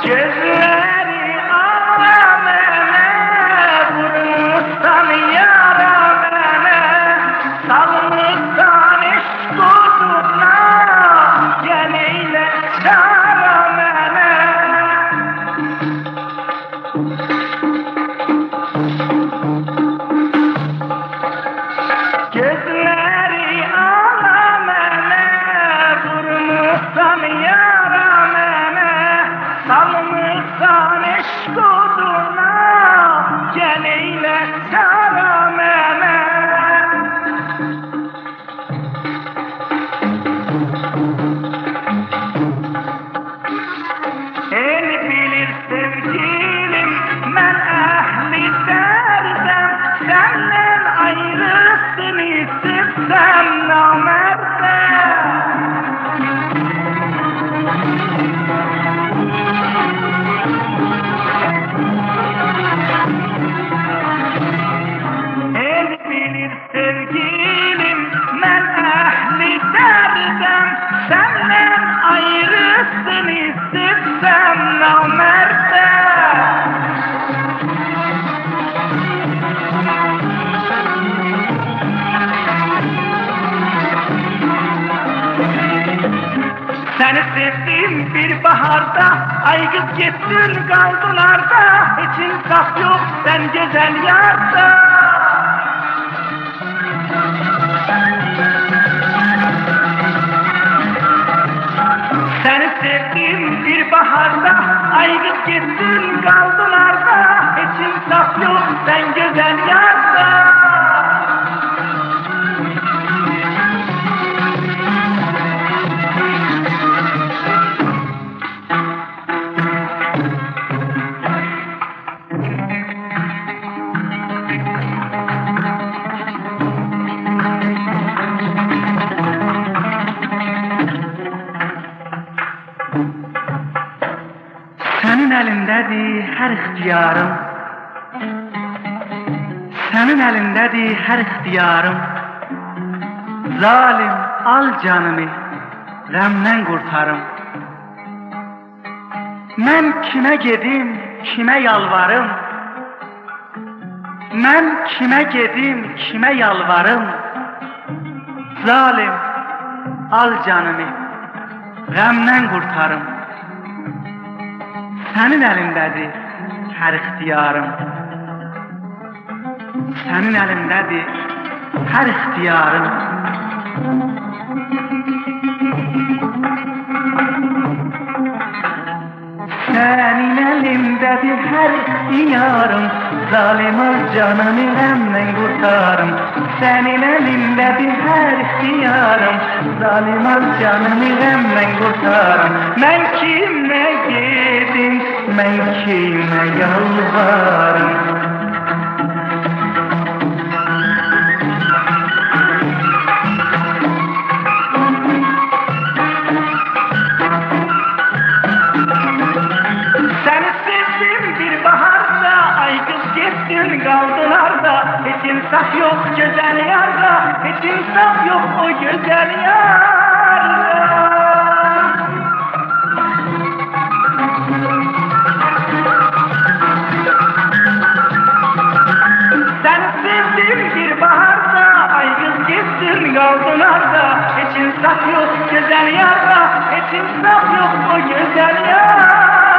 Gözleri ağlamene, vurmuşsan yaramene, salmışsan iş kurduna, gel eyle çaramene. Gözleri ağlamene, vurmuşsan yaramene, salmışsan eşk oduna, gel eyle çaramene. El bilir sevgilim, ben ehli derdem, senden ayrısın istesem namerdem. El bilir sevgilim, ben ehli derdem, senden ayrısın istesem namerdem. Seni sevdim bir baharda, aygıt gittin kaldılarda, hiç insaf yok sen güzel yarda. Seni sevdim bir baharda, aygıt gittin kaldılarda, hiç insaf yok sen güzel yarda. Senin elindədir hər ixtiyarım, senin elindədir hər ixtiyarım. Zalim al canımı, qəmdən qurtarım. Mən kimə gedim, kimə yalvarım? Mən kimə gedim, kimə yalvarım? Zalim al canımı, qəmdən qurtarım. Senin elindədir hər ixtiyarım, senin elindədir hər ixtiyarım. Senin elindədir hər ixtiyarım, zalim ol canımı qəmdən qurtarım. Senin elindədir hər ixtiyarım, zalim ol canımı qəmdən qurtarım. Mən kimə gedim, mən kimə yalvarım? Seni sevdim bir baharda, aygıt gittin kaldılarda, hiç insaf yok güzel yarda, hiç insaf yok o güzel yarda. Seni sevdim bir baharda, aygıt gittin kaldılarda, hiç insaf yok güzel yarda, hiç insaf yok o güzel yarda.